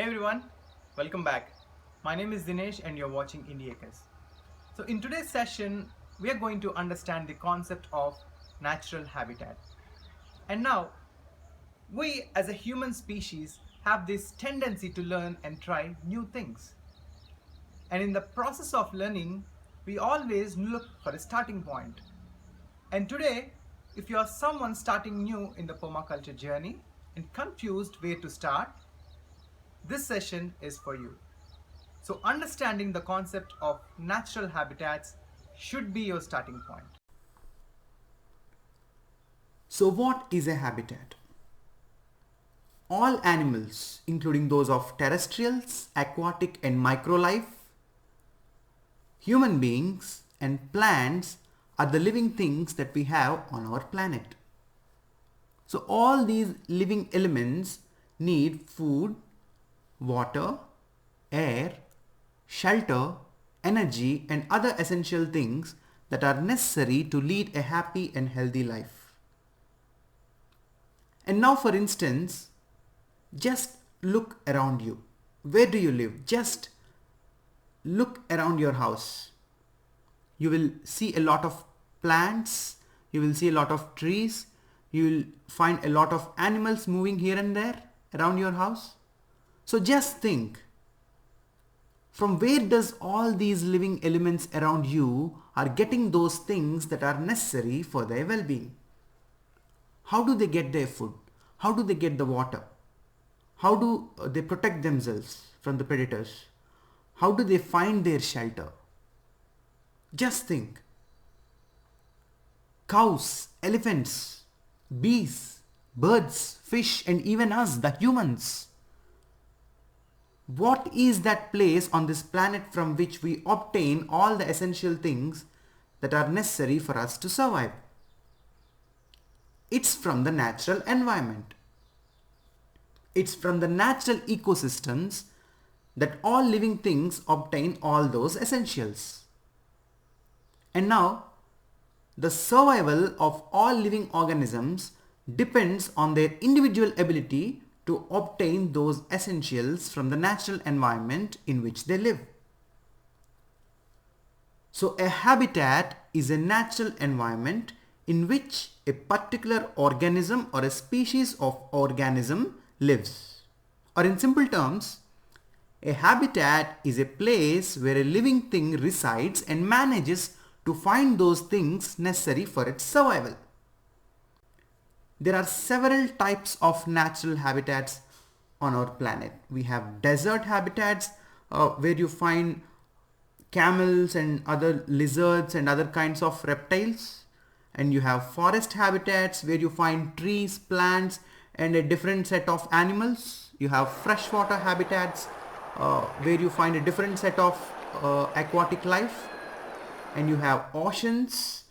Hey everyone, welcome back. My name is Dinesh and you're watching Indiacus. So in today's session, we are going to understand the concept of natural habitat. And now, we as a human species have this tendency to learn and try new things. And in the process of learning, we always look for a starting point. And today, if you are someone starting new in the permaculture journey and confused where to start, this session is for you. So understanding the concept of natural habitats should be your starting point. So what is a habitat? All animals, including those of terrestrials, aquatic and microlife, human beings and plants are the living things that we have on our planet. So all these living elements need food, water, air, shelter, energy and other essential things that are necessary to lead a happy and healthy life. And now for instance, just look around you. Where do you live? Just look around your house. You will see a lot of plants, you will see a lot of trees, you will find a lot of animals moving here and there around your house. So just think, from where does all these living elements around you are getting those things that are necessary for their well-being? How do they get their food? How do they get the water? How do they protect themselves from the predators? How do they find their shelter? Just think. Cows, elephants, bees, birds, fish and even us, the humans. What is that place on this planet from which we obtain all the essential things that are necessary for us to survive? It's from the natural environment. It's from the natural ecosystems that all living things obtain all those essentials. And now, the survival of all living organisms depends on their individual ability to obtain those essentials from the natural environment in which they live. So a habitat is a natural environment in which a particular organism or a species of organism lives. Or in simple terms, a habitat is a place where a living thing resides and manages to find those things necessary for its survival. There are several types of natural habitats on our planet. We have desert habitats where you find camels and other lizards and other kinds of reptiles. And you have forest habitats where you find trees, plants and a different set of animals. You have freshwater habitats where you find a different set of aquatic life. And you have oceans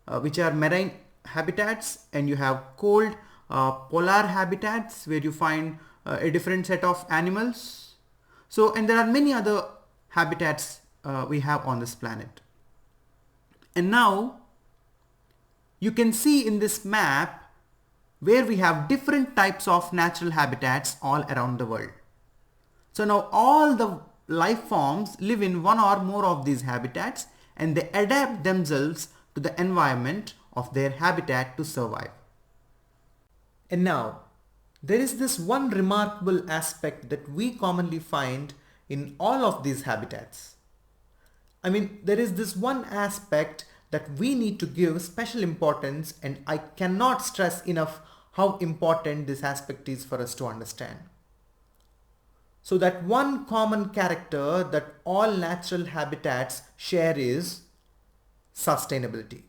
which are marine habitats, and you have cold polar habitats where you find a different set of animals. So, and there are many other habitats we have on this planet. And now you can see in this map where we have different types of natural habitats all around the world. So now all the life forms live in one or more of these habitats and they adapt themselves to the environment of their habitat to survive. And now, there is this one remarkable aspect that we commonly find in all of these habitats. There is this one aspect that we need to give special importance, and I cannot stress enough how important this aspect is for us to understand. So that one common character that all natural habitats share is sustainability.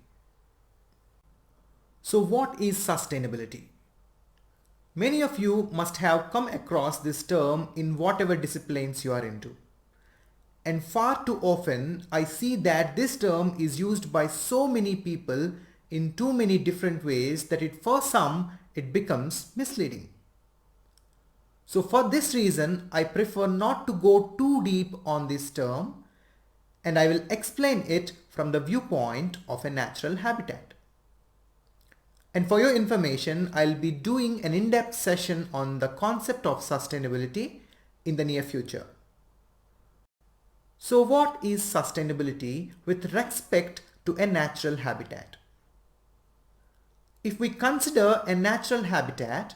So what is sustainability? Many of you must have come across this term in whatever disciplines you are into. And far too often I see that this term is used by so many people in too many different ways that for some it becomes misleading. So for this reason, I prefer not to go too deep on this term, and I will explain it from the viewpoint of a natural habitat. And for your information, I'll be doing an in-depth session on the concept of sustainability in the near future. So what is sustainability with respect to a natural habitat? If we consider a natural habitat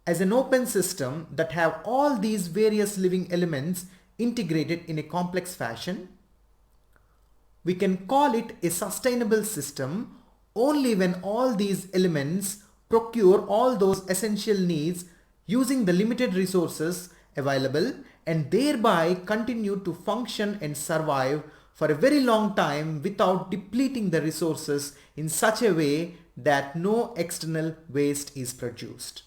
as an open system that have all these various living elements integrated in a complex fashion, we can call it a sustainable system only when all these elements procure all those essential needs using the limited resources available and thereby continue to function and survive for a very long time without depleting the resources in such a way that no external waste is produced.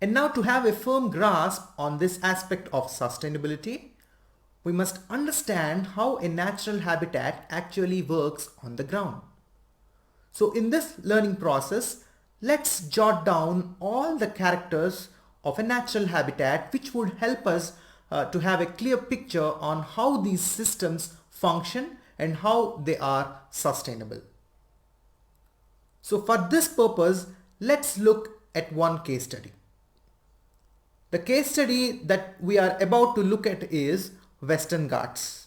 And now, to have a firm grasp on this aspect of sustainability, we must understand how a natural habitat actually works on the ground. So in this learning process, let's jot down all the characters of a natural habitat which would help us to have a clear picture on how these systems function and how they are sustainable. So for this purpose, let's look at one case study. The case study that we are about to look at is Western Ghats.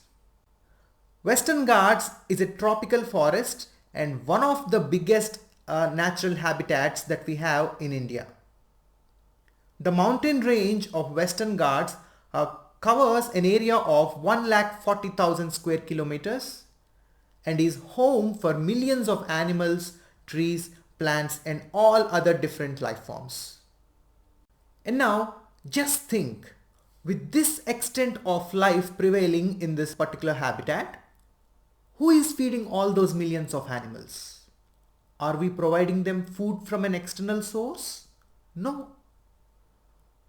Western Ghats is a tropical forest and one of the biggest natural habitats that we have in India. The mountain range of Western Ghats covers an area of 140,000 square kilometers and is home for millions of animals, trees, plants and all other different life forms. And now just think, with this extent of life prevailing in this particular habitat, who is feeding all those millions of animals? Are we providing them food from an external source? No.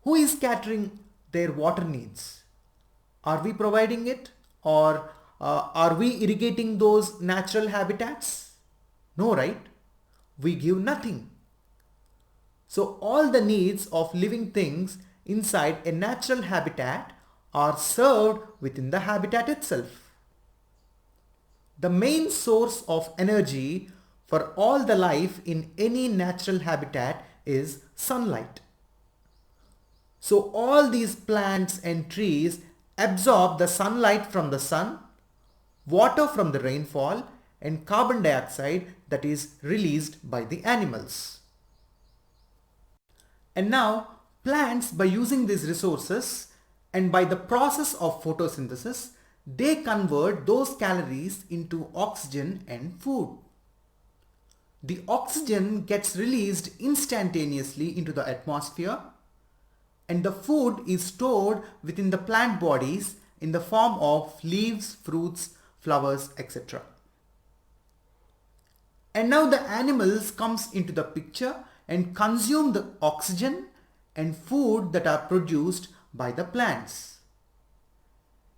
Who is catering their water needs? Are we providing it, or are we irrigating those natural habitats? No, right? We give nothing. So all the needs of living things inside a natural habitat are served within the habitat itself. The main source of energy for all the life in any natural habitat is sunlight. So all these plants and trees absorb the sunlight from the sun, water from the rainfall, and carbon dioxide that is released by the animals. And now plants, by using these resources and by the process of photosynthesis, they convert those calories into oxygen and food. The oxygen gets released instantaneously into the atmosphere and the food is stored within the plant bodies in the form of leaves, fruits, flowers, etc. And now the animals comes into the picture and consume the oxygen and food that are produced by the plants.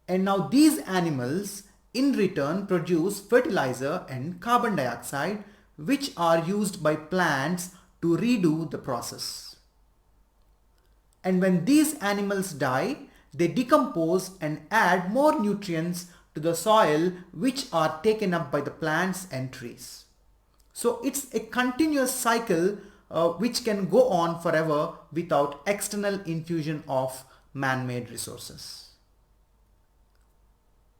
And now these animals in return produce fertilizer and carbon dioxide which are used by plants to redo the process. And when these animals die, they decompose and add more nutrients to the soil which are taken up by the plants and trees. So it's a continuous cycle which can go on forever without external infusion of man-made resources.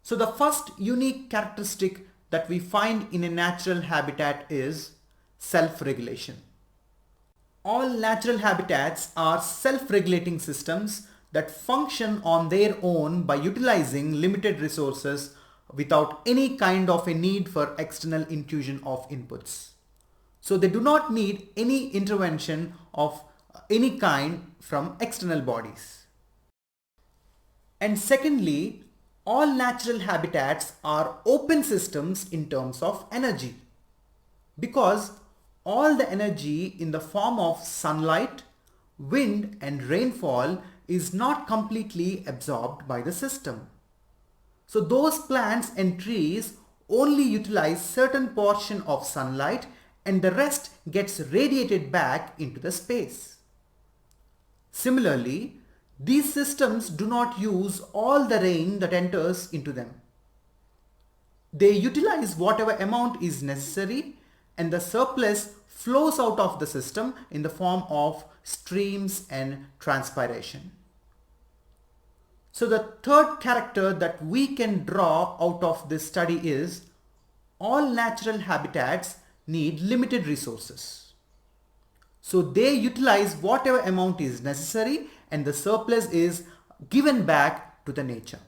So the first unique characteristic that we find in a natural habitat is self-regulation. All natural habitats are self-regulating systems that function on their own by utilizing limited resources without any kind of a need for external infusion of inputs. So they do not need any intervention of any kind from external bodies. And secondly, all natural habitats are open systems in terms of energy, because all the energy in the form of sunlight, wind and rainfall is not completely absorbed by the system. So those plants and trees only utilize certain portion of sunlight and the rest gets radiated back into the space. Similarly, these systems do not use all the rain that enters into them. They utilize whatever amount is necessary and the surplus flows out of the system in the form of streams and transpiration. So the third character that we can draw out of this study is all natural habitats need limited resources. So they utilize whatever amount is necessary and the surplus is given back to the nature.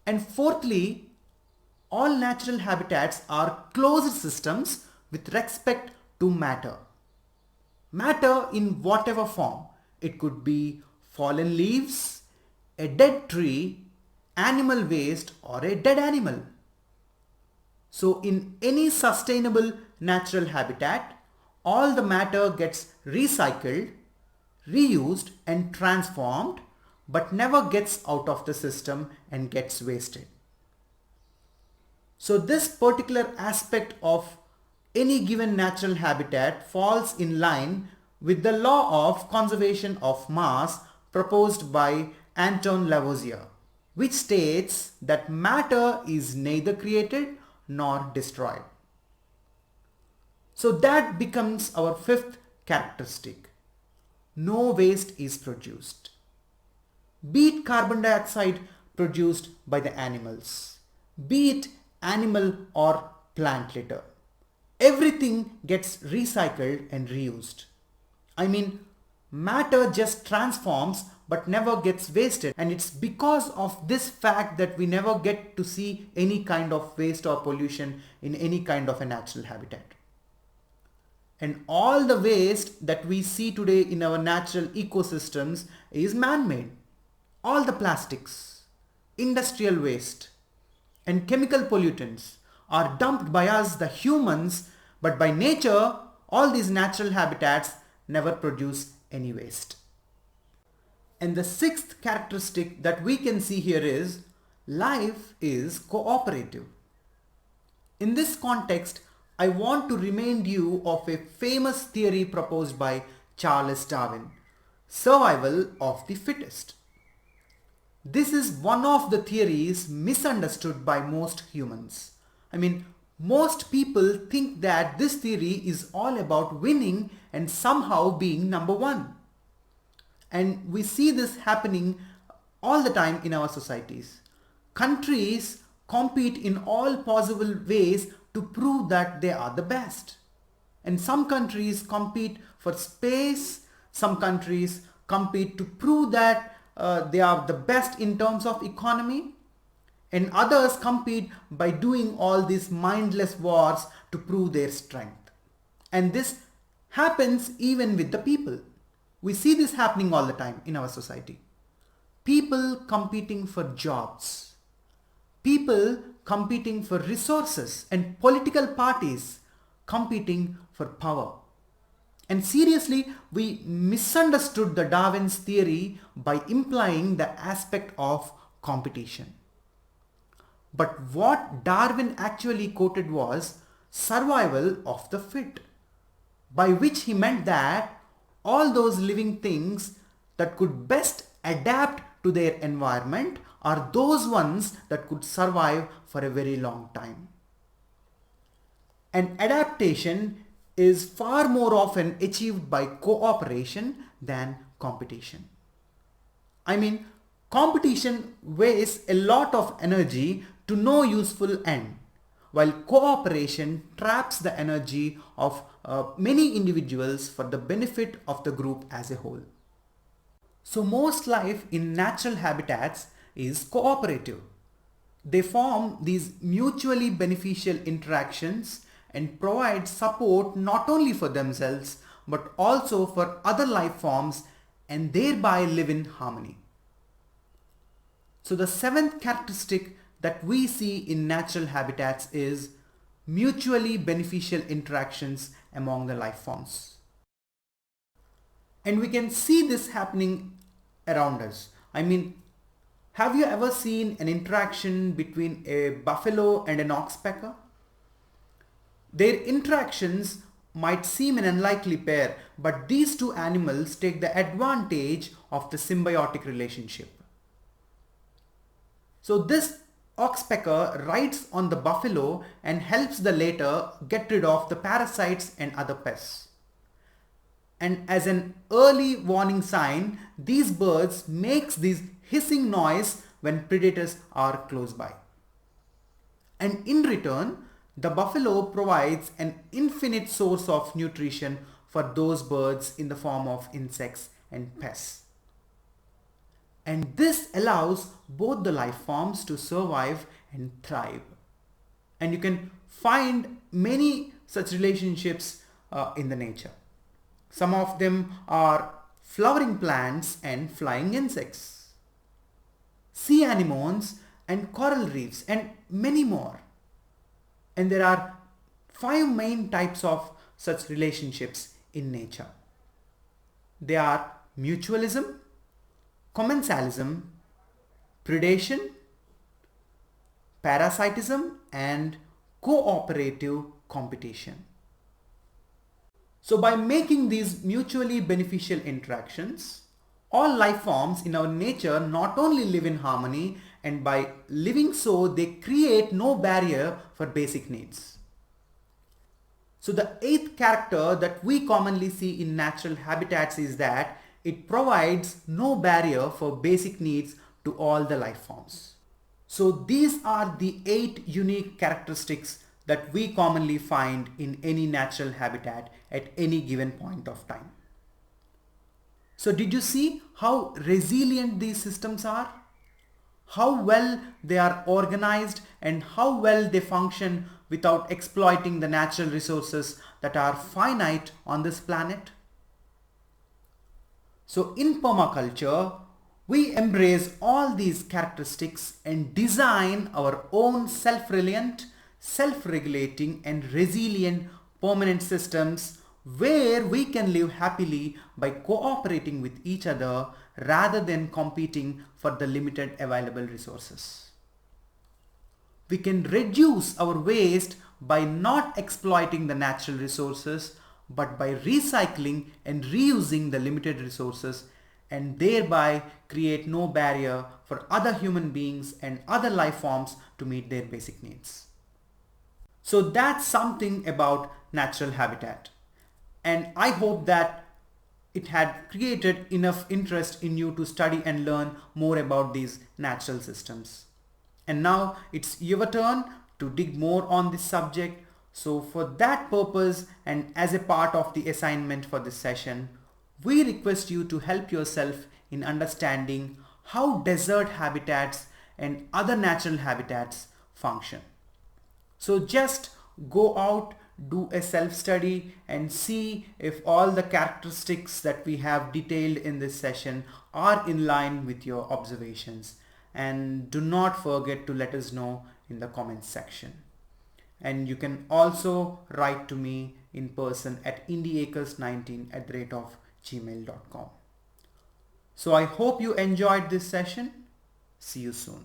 And fourthly, all natural habitats are closed systems with respect to matter. Matter in whatever form. It could be fallen leaves, a dead tree, animal waste, or a dead animal. So in any sustainable natural habitat, all the matter gets recycled, reused and transformed, but never gets out of the system and gets wasted. So this particular aspect of any given natural habitat falls in line with the law of conservation of mass proposed by Anton Lavoisier, which states that matter is neither created nor destroyed. So that becomes our fifth characteristic. No waste is produced. Be it carbon dioxide produced by the animals, be it animal or plant litter. Everything gets recycled and reused. I mean, matter just transforms but never gets wasted, and it's because of this fact that we never get to see any kind of waste or pollution in any kind of a natural habitat. And all the waste that we see today in our natural ecosystems is man-made. All the plastics, industrial waste, and chemical pollutants are dumped by us, the humans, but by nature, all these natural habitats never produce any waste. And the sixth characteristic that we can see here is life is cooperative. In this context, I want to remind you of a famous theory proposed by Charles Darwin, survival of the fittest. This is one of the theories misunderstood by most humans. Most people think that this theory is all about winning and somehow being number one. And we see this happening all the time in our societies. Countries compete in all possible ways to prove that they are the best. And some countries compete for space, some countries compete to prove that they are the best in terms of economy, and others compete by doing all these mindless wars to prove their strength. And this happens even with the people. We see this happening all the time in our society. People competing for jobs, people competing for resources, and political parties competing for power. And seriously, we misunderstood the Darwin's theory by implying the aspect of competition. But what Darwin actually quoted was survival of the fit, by which he meant that all those living things that could best adapt to their environment are those ones that could survive for a very long time. And adaptation is far more often achieved by cooperation than competition. Competition wastes a lot of energy to no useful end, while cooperation traps the energy of many individuals for the benefit of the group as a whole. So most life in natural habitats is cooperative. They form these mutually beneficial interactions and provide support not only for themselves but also for other life forms, and thereby live in harmony. So the seventh characteristic that we see in natural habitats is mutually beneficial interactions among the life forms. And we can see this happening around us. Have you ever seen an interaction between a buffalo and an oxpecker? Their interactions might seem an unlikely pair, but these two animals take the advantage of the symbiotic relationship. So this oxpecker rides on the buffalo and helps the latter get rid of the parasites and other pests. And as an early warning sign, these birds makes this hissing noise when predators are close by. And in return, the buffalo provides an infinite source of nutrition for those birds in the form of insects and pests. And this allows both the life forms to survive and thrive. And you can find many such relationships in the nature. Some of them are flowering plants and flying insects, sea anemones and coral reefs, and many more. And there are 5 main types of such relationships in nature. They are mutualism, commensalism, predation, parasitism, and cooperative competition. So by making these mutually beneficial interactions, all life forms in our nature not only live in harmony, and by living so they create no barrier for basic needs. So the 8th character that we commonly see in natural habitats is that it provides no barrier for basic needs to all the life forms. So these are the 8 unique characteristics that we commonly find in any natural habitat at any given point of time. So did you see how resilient these systems are? How well they are organized and how well they function without exploiting the natural resources that are finite on this planet? So in permaculture, we embrace all these characteristics and design our own self-reliant, self-regulating and resilient permanent systems where we can live happily by cooperating with each other rather than competing for the limited available resources. We can reduce our waste by not exploiting the natural resources but by recycling and reusing the limited resources, and thereby create no barrier for other human beings and other life forms to meet their basic needs. So that's something about natural habitat. And I hope that it had created enough interest in you to study and learn more about these natural systems. And now it's your turn to dig more on this subject. So for that purpose and as a part of the assignment for this session, we request you to help yourself in understanding how desert habitats and other natural habitats function. So just go out, do a self-study and see if all the characteristics that we have detailed in this session are in line with your observations. And do not forget to let us know in the comments section. And you can also write to me in person at indiacres19@gmail.com. So I hope you enjoyed this session. See you soon.